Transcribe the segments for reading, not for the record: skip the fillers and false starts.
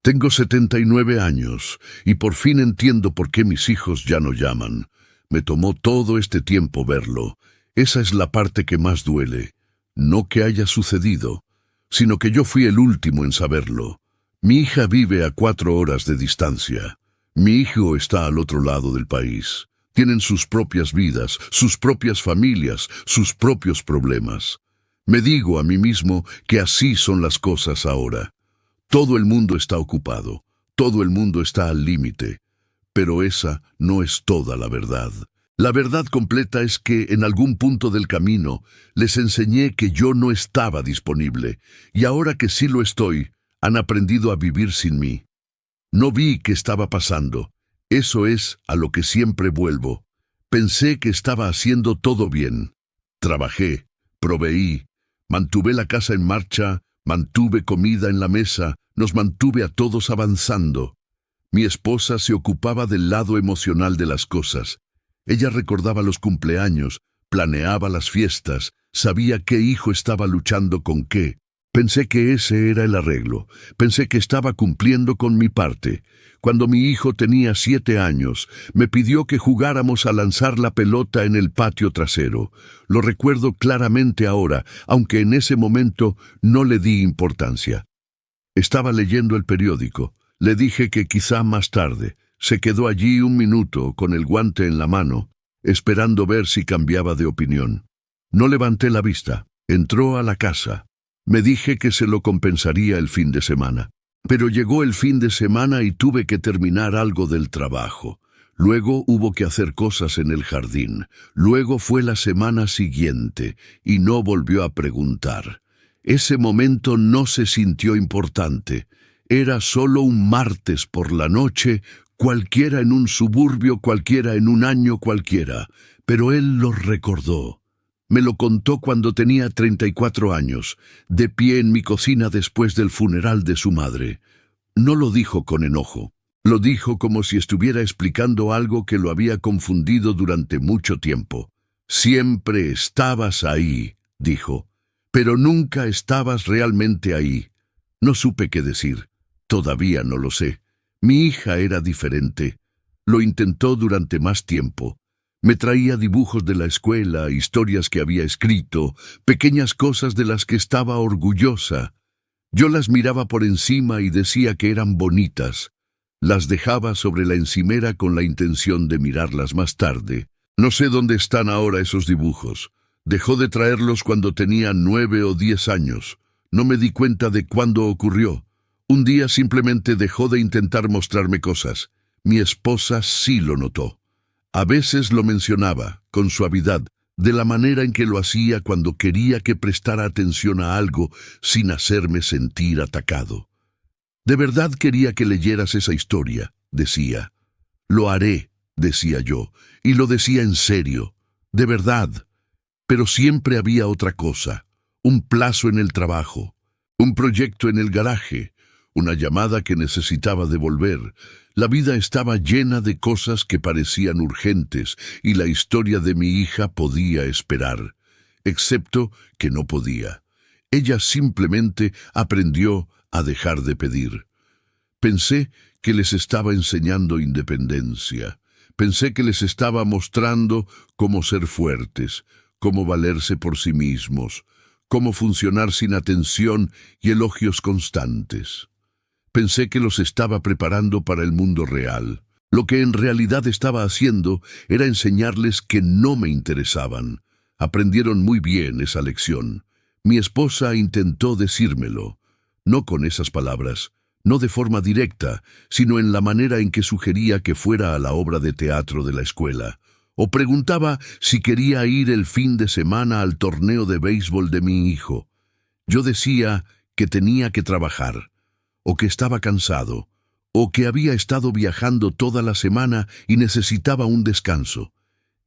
Tengo 79 años y por fin entiendo por qué mis hijos ya no llaman. Me tomó todo este tiempo verlo. Esa es la parte que más duele. No que haya sucedido, sino que yo fui el último en saberlo. Mi hija vive a 4 horas de distancia. Mi hijo está al otro lado del país. Tienen sus propias vidas, sus propias familias, sus propios problemas. Me digo a mí mismo que así son las cosas ahora. Todo el mundo está ocupado, todo el mundo está al límite, pero esa no es toda la verdad. La verdad completa es que en algún punto del camino les enseñé que yo no estaba disponible, y ahora que sí lo estoy, han aprendido a vivir sin mí. No vi qué estaba pasando. Eso es a lo que siempre vuelvo. Pensé que estaba haciendo todo bien. Trabajé, proveí, mantuve la casa en marcha, mantuve comida en la mesa, nos mantuve a todos avanzando. Mi esposa se ocupaba del lado emocional de las cosas. Ella recordaba los cumpleaños, planeaba las fiestas, sabía qué hijo estaba luchando con qué. Pensé que ese era el arreglo. Pensé que estaba cumpliendo con mi parte. Cuando mi hijo tenía 7 años, me pidió que jugáramos a lanzar la pelota en el patio trasero. Lo recuerdo claramente ahora, aunque en ese momento no le di importancia. Estaba leyendo el periódico. Le dije que quizá más tarde. Se quedó allí un minuto con el guante en la mano, esperando ver si cambiaba de opinión. No levanté la vista. Entró a la casa. Me dije que se lo compensaría el fin de semana. Pero llegó el fin de semana y tuve que terminar algo del trabajo. Luego hubo que hacer cosas en el jardín. Luego fue la semana siguiente y no volvió a preguntar. Ese momento no se sintió importante. Era solo un martes por la noche, cualquiera en un suburbio, cualquiera en un año cualquiera. Pero él lo recordó. Me lo contó cuando tenía 34 años, de pie en mi cocina después del funeral de su madre. No lo dijo con enojo. Lo dijo como si estuviera explicando algo que lo había confundido durante mucho tiempo. Siempre estabas ahí, dijo, pero nunca estabas realmente ahí. No supe qué decir. Todavía no lo sé. Mi hija era diferente. Lo intentó durante más tiempo. Me traía dibujos de la escuela, historias que había escrito, pequeñas cosas de las que estaba orgullosa. Yo las miraba por encima y decía que eran bonitas. Las dejaba sobre la encimera con la intención de mirarlas más tarde. No sé dónde están ahora esos dibujos. Dejó de traerlos cuando tenía 9 o 10 años. No me di cuenta de cuándo ocurrió. Un día simplemente dejó de intentar mostrarme cosas. Mi esposa sí lo notó. A veces lo mencionaba, con suavidad, de la manera en que lo hacía cuando quería que prestara atención a algo sin hacerme sentir atacado. «De verdad quería que leyeras esa historia», decía. «Lo haré», decía yo, y lo decía en serio, de verdad. Pero siempre había otra cosa, un plazo en el trabajo, un proyecto en el garaje, una llamada que necesitaba devolver. La vida estaba llena de cosas que parecían urgentes y la historia de mi hija podía esperar, excepto que no podía. Ella simplemente aprendió a dejar de pedir. Pensé que les estaba enseñando independencia. Pensé que les estaba mostrando cómo ser fuertes, cómo valerse por sí mismos, cómo funcionar sin atención y elogios constantes. Pensé que los estaba preparando para el mundo real. Lo que en realidad estaba haciendo era enseñarles que no me interesaban. Aprendieron muy bien esa lección. Mi esposa intentó decírmelo, no con esas palabras, no de forma directa, sino en la manera en que sugería que fuera a la obra de teatro de la escuela, o preguntaba si quería ir el fin de semana al torneo de béisbol de mi hijo. Yo decía que tenía que trabajar, o que estaba cansado, o que había estado viajando toda la semana y necesitaba un descanso.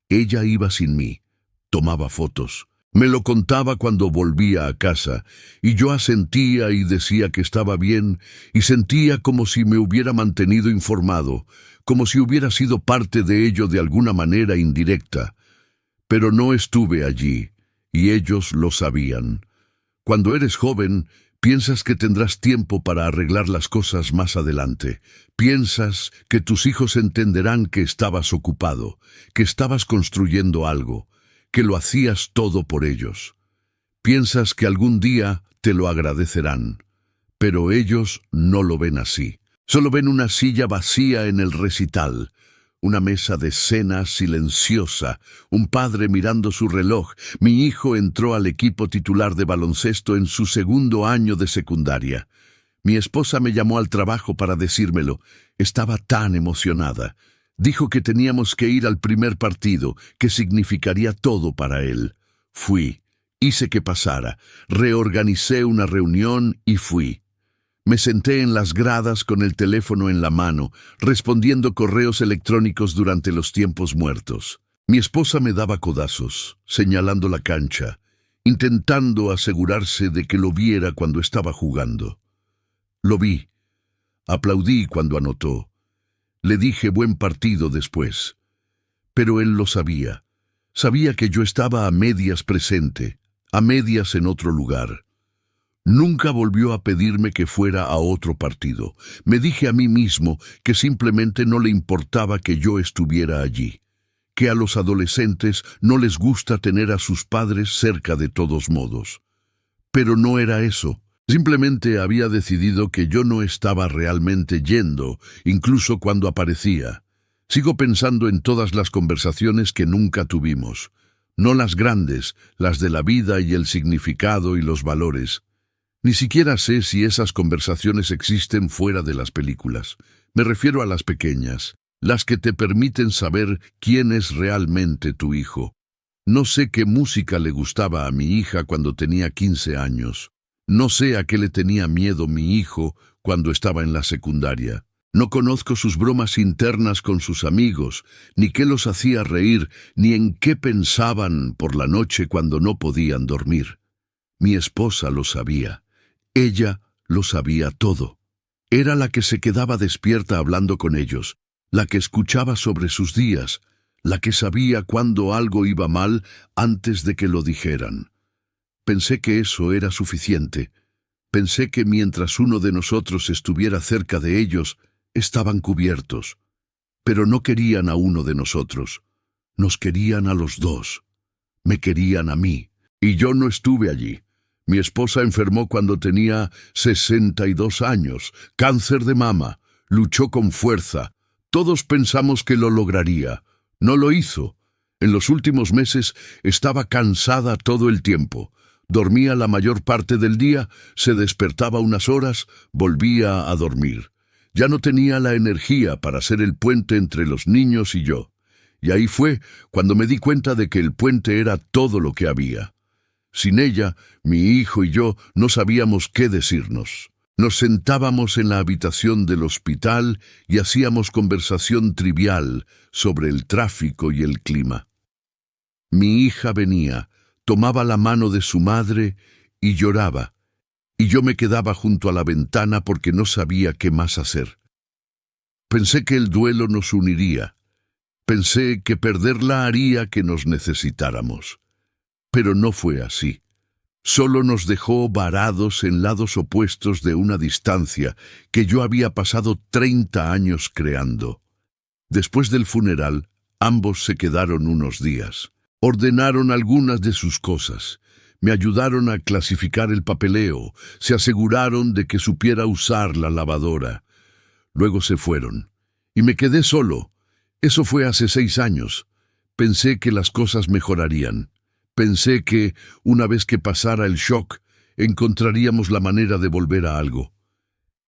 Ella iba sin mí, tomaba fotos, me lo contaba cuando volvía a casa, y yo asentía y decía que estaba bien, y sentía como si me hubiera mantenido informado, como si hubiera sido parte de ello de alguna manera indirecta. Pero no estuve allí, y ellos lo sabían. Cuando eres joven, Piensas que tendrás tiempo para arreglar las cosas más adelante. Piensas que tus hijos entenderán que estabas ocupado, que estabas construyendo algo, que lo hacías todo por ellos. Piensas que algún día te lo agradecerán, pero ellos no lo ven así. Solo ven una silla vacía en el recital, una mesa de cena silenciosa, un padre mirando su reloj. Mi hijo entró al equipo titular de baloncesto en su segundo año de secundaria. Mi esposa me llamó al trabajo para decírmelo. Estaba tan emocionada. Dijo que teníamos que ir al primer partido, que significaría todo para él. Fui. Hice que pasara. Reorganicé una reunión y fui. Me senté en las gradas con el teléfono en la mano, respondiendo correos electrónicos durante los tiempos muertos. Mi esposa me daba codazos, señalando la cancha, intentando asegurarse de que lo viera cuando estaba jugando. Lo vi. Aplaudí cuando anotó. Le dije buen partido después. Pero él lo sabía. Sabía que yo estaba a medias presente, a medias en otro lugar. Nunca volvió a pedirme que fuera a otro partido. Me dije a mí mismo que simplemente no le importaba que yo estuviera allí, que a los adolescentes no les gusta tener a sus padres cerca de todos modos. Pero no era eso. Simplemente había decidido que yo no estaba realmente yendo, incluso cuando aparecía. Sigo pensando en todas las conversaciones que nunca tuvimos. No las grandes, las de la vida y el significado y los valores. Ni siquiera sé si esas conversaciones existen fuera de las películas. Me refiero a las pequeñas, las que te permiten saber quién es realmente tu hijo. No sé qué música le gustaba a mi hija cuando tenía 15 años. No sé a qué le tenía miedo mi hijo cuando estaba en la secundaria. No conozco sus bromas internas con sus amigos, ni qué los hacía reír, ni en qué pensaban por la noche cuando no podían dormir. Mi esposa lo sabía. Ella lo sabía todo. Era la que se quedaba despierta hablando con ellos, la que escuchaba sobre sus días, la que sabía cuándo algo iba mal antes de que lo dijeran. Pensé que eso era suficiente. Pensé que mientras uno de nosotros estuviera cerca de ellos, estaban cubiertos. Pero no querían a uno de nosotros. Nos querían a los dos. Me querían a mí. Y yo no estuve allí. Mi esposa enfermó cuando tenía 62 años, cáncer de mama, luchó con fuerza. Todos pensamos que lo lograría. No lo hizo. En los últimos meses estaba cansada todo el tiempo. Dormía la mayor parte del día, se despertaba unas horas, volvía a dormir. Ya no tenía la energía para ser el puente entre los niños y yo. Y ahí fue cuando me di cuenta de que el puente era todo lo que había. Sin ella, mi hijo y yo no sabíamos qué decirnos. Nos sentábamos en la habitación del hospital y hacíamos conversación trivial sobre el tráfico y el clima. Mi hija venía, tomaba la mano de su madre y lloraba, y yo me quedaba junto a la ventana porque no sabía qué más hacer. Pensé que el duelo nos uniría. Pensé que perderla haría que nos necesitáramos. Pero no fue así. Solo nos dejó varados en lados opuestos de una distancia que yo había pasado 30 años creando. Después del funeral, ambos se quedaron unos días. Ordenaron algunas de sus cosas. Me ayudaron a clasificar el papeleo. Se aseguraron de que supiera usar la lavadora. Luego se fueron. Y me quedé solo. Eso fue hace 6 años. Pensé que las cosas mejorarían. Pensé que, una vez que pasara el shock, encontraríamos la manera de volver a algo.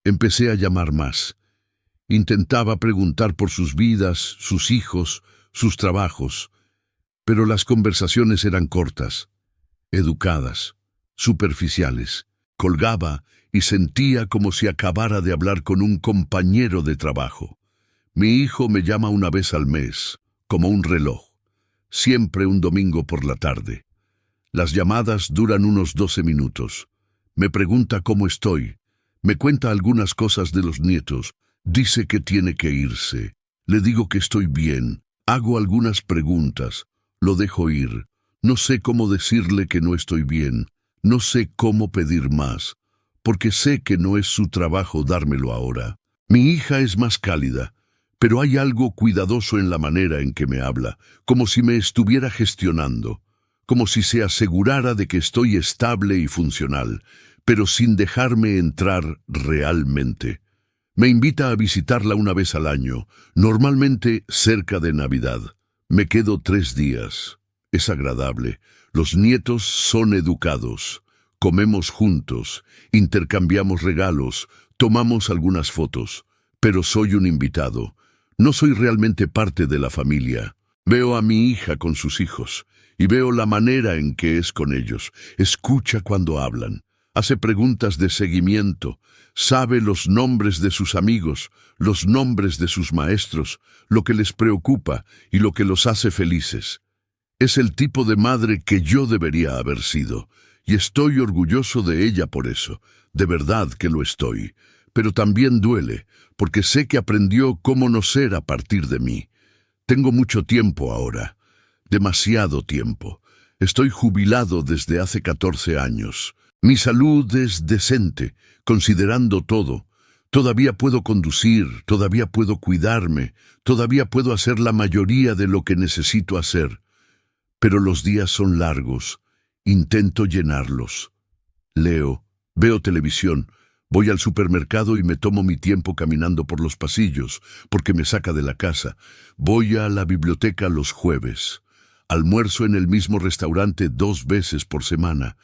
Empecé a llamar más. Intentaba preguntar por sus vidas, sus hijos, sus trabajos, pero las conversaciones eran cortas, educadas, superficiales. Colgaba y sentía como si acabara de hablar con un compañero de trabajo. Mi hijo me llama una vez al mes, como un reloj. Siempre un domingo por la tarde. Las llamadas duran unos 12 minutos. Me pregunta cómo estoy. Me cuenta algunas cosas de los nietos. Dice que tiene que irse. Le digo que estoy bien. Hago algunas preguntas. Lo dejo ir. No sé cómo decirle que no estoy bien. No sé cómo pedir más. porque sé que no es su trabajo dármelo ahora. Mi hija es más cálida, pero hay algo cuidadoso en la manera en que me habla, como si me estuviera gestionando, como si se asegurara de que estoy estable y funcional, pero sin dejarme entrar realmente. Me invita a visitarla una vez al año, normalmente cerca de Navidad. Me quedo 3 días. Es agradable. Los nietos son educados. Comemos juntos, intercambiamos regalos, tomamos algunas fotos. Pero soy un invitado. No soy realmente parte de la familia. Veo a mi hija con sus hijos y veo la manera en que es con ellos. Escucha cuando hablan. Hace preguntas de seguimiento, sabe los nombres de sus amigos, los nombres de sus maestros, lo que les preocupa y lo que los hace felices. Es el tipo de madre que yo debería haber sido, y estoy orgulloso de ella por eso, de verdad que lo estoy. Pero también duele, porque sé que aprendió cómo no ser a partir de mí. Tengo mucho tiempo ahora, demasiado tiempo. Estoy jubilado desde hace 14 años. Mi salud es decente, considerando todo. Todavía puedo conducir, todavía puedo cuidarme, todavía puedo hacer la mayoría de lo que necesito hacer. Pero los días son largos. Intento llenarlos. Leo, veo televisión, voy al supermercado y me tomo mi tiempo caminando por los pasillos, porque me saca de la casa. Voy a la biblioteca los jueves. Almuerzo en el mismo restaurante 2 veces por semana.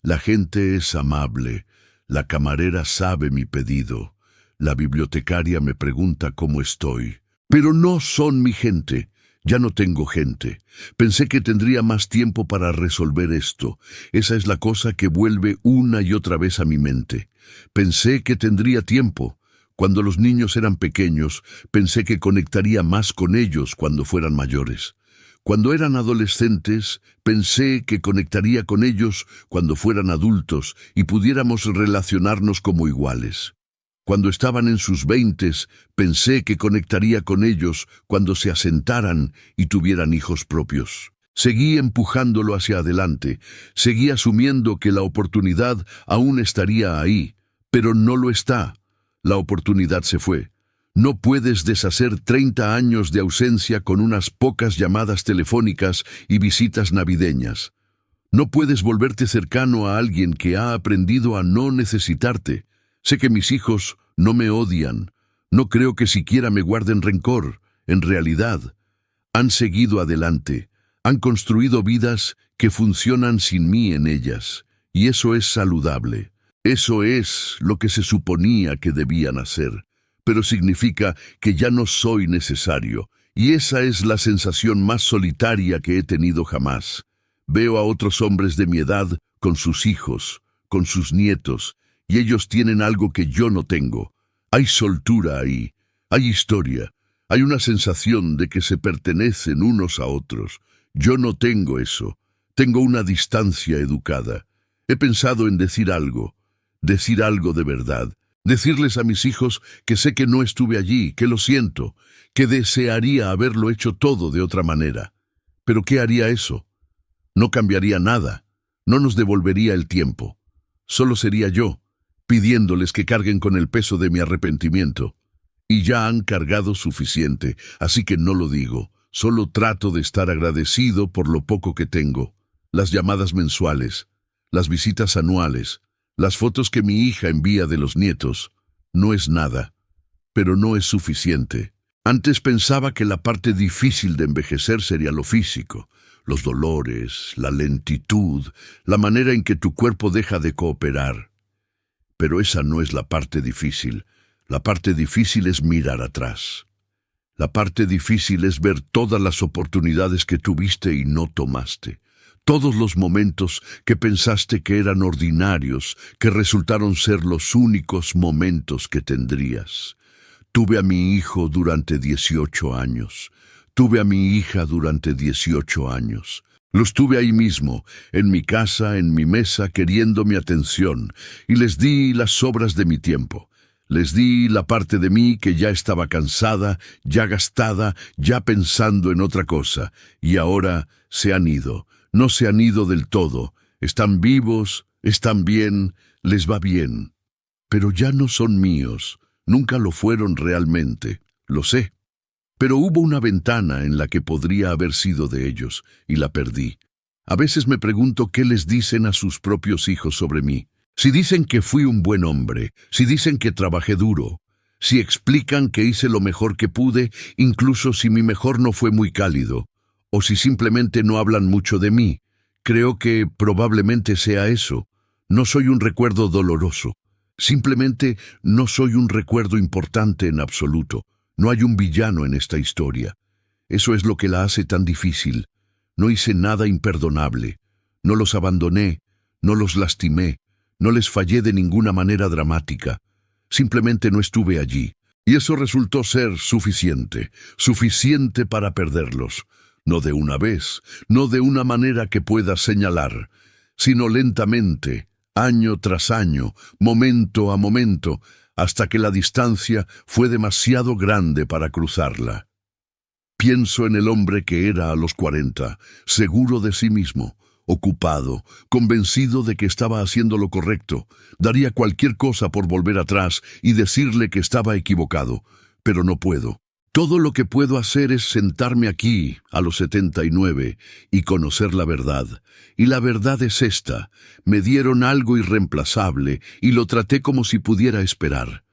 La gente es amable, la camarera sabe mi pedido, la bibliotecaria me pregunta cómo estoy. Pero no son mi gente, ya no tengo gente. Pensé que tendría más tiempo para resolver esto. Esa es la cosa que vuelve una y otra vez a mi mente. Pensé que tendría tiempo. Cuando los niños eran pequeños, pensé que conectaría más con ellos cuando fueran mayores. Cuando eran adolescentes, pensé que conectaría con ellos cuando fueran adultos y pudiéramos relacionarnos como iguales. Cuando estaban en sus 20s, pensé que conectaría con ellos cuando se asentaran y tuvieran hijos propios. Seguí empujándolo hacia adelante, seguí asumiendo que la oportunidad aún estaría ahí, pero no lo está. La oportunidad se fue. No puedes deshacer 30 años de ausencia con unas pocas llamadas telefónicas y visitas navideñas. No puedes volverte cercano a alguien que ha aprendido a no necesitarte. Sé que mis hijos no me odian. No creo que siquiera me guarden rencor. En realidad, han seguido adelante. Han construido vidas que funcionan sin mí en ellas. Y eso es saludable. Eso es lo que se suponía que debían hacer. Pero significa que ya no soy necesario, y esa es la sensación más solitaria que he tenido jamás. Veo a otros hombres de mi edad con sus hijos, con sus nietos, y ellos tienen algo que yo no tengo. Hay soltura ahí, hay historia, hay una sensación de que se pertenecen unos a otros. Yo no tengo eso, tengo una distancia educada. He pensado en decir algo de verdad. Decirles a mis hijos que sé que no estuve allí, que lo siento, que desearía haberlo hecho todo de otra manera. ¿Pero qué haría eso? No cambiaría nada, no nos devolvería el tiempo. Solo sería yo, pidiéndoles que carguen con el peso de mi arrepentimiento. Y ya han cargado suficiente, así que no lo digo. Solo trato de estar agradecido por lo poco que tengo. Las llamadas mensuales, las visitas anuales, las fotos que mi hija envía de los nietos, no es nada, pero no es suficiente. Antes pensaba que la parte difícil de envejecer sería lo físico, los dolores, la lentitud, la manera en que tu cuerpo deja de cooperar. Pero esa no es la parte difícil. La parte difícil es mirar atrás. La parte difícil es ver todas las oportunidades que tuviste y no tomaste. Todos los momentos que pensaste que eran ordinarios, que resultaron ser los únicos momentos que tendrías. Tuve a mi hijo durante 18 años. Tuve a mi hija durante 18 años. Los tuve ahí mismo, en mi casa, en mi mesa, queriendo mi atención, y les di las sobras de mi tiempo. Les di la parte de mí que ya estaba cansada, ya gastada, ya pensando en otra cosa, y ahora se han ido. No se han ido del todo, están vivos, están bien, les va bien. pero ya no son míos. Nunca lo fueron realmente, lo sé. Pero hubo una ventana en la que podría haber sido de ellos, y la perdí. A veces me pregunto qué les dicen a sus propios hijos sobre mí. Si dicen que fui un buen hombre, si dicen que trabajé duro, si explican que hice lo mejor que pude, incluso si mi mejor no fue muy cálido, o si simplemente no hablan mucho de mí. Creo que probablemente sea eso. No soy un recuerdo doloroso. Simplemente no soy un recuerdo importante en absoluto. No hay un villano en esta historia. Eso es lo que la hace tan difícil. No hice nada imperdonable. No los abandoné, no los lastimé, no les fallé de ninguna manera dramática. Simplemente no estuve allí. Y eso resultó ser suficiente para perderlos. No de una vez, no de una manera que pueda señalar, sino lentamente, año tras año, momento a momento, hasta que la distancia fue demasiado grande para cruzarla. Pienso en el hombre que era a los 40, seguro de sí mismo, ocupado, convencido de que estaba haciendo lo correcto. Daría cualquier cosa por volver atrás y decirle que estaba equivocado, pero no puedo. Todo lo que puedo hacer es sentarme aquí, a los 79, y conocer la verdad. Y la verdad es esta: me dieron algo irreemplazable y lo traté como si pudiera esperar.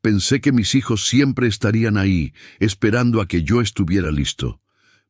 Pensé que mis hijos siempre estarían ahí, esperando a que yo estuviera listo.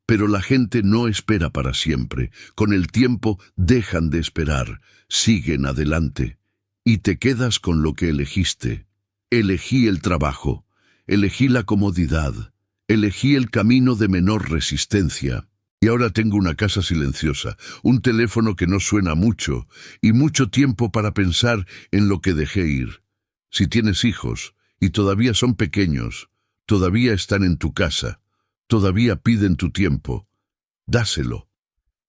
Pero la gente no espera para siempre. Con el tiempo dejan de esperar, siguen adelante. Y te quedas con lo que elegiste. Elegí el trabajo, elegí la comodidad, elegí el camino de menor resistencia. Y ahora tengo una casa silenciosa, un teléfono que no suena mucho, y mucho tiempo para pensar en lo que dejé ir. Si tienes hijos, y todavía son pequeños, todavía están en tu casa, todavía piden tu tiempo, dáselo.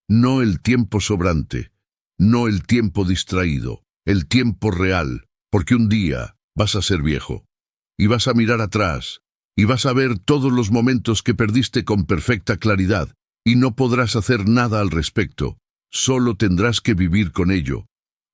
No el tiempo sobrante, no el tiempo distraído, el tiempo real, porque un día vas a ser viejo, y vas a mirar atrás, y vas a ver todos los momentos que perdiste con perfecta claridad, y no podrás hacer nada al respecto. Solo tendrás que vivir con ello,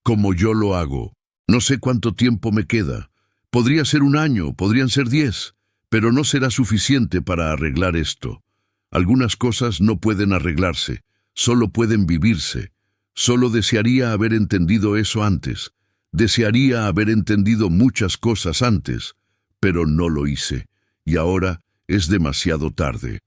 como yo lo hago. No sé cuánto tiempo me queda. Podría ser 1 año, podrían ser 10, pero no será suficiente para arreglar esto. Algunas cosas no pueden arreglarse, solo pueden vivirse. Solo desearía haber entendido eso antes. Desearía haber entendido muchas cosas antes, pero no lo hice. Y ahora es demasiado tarde.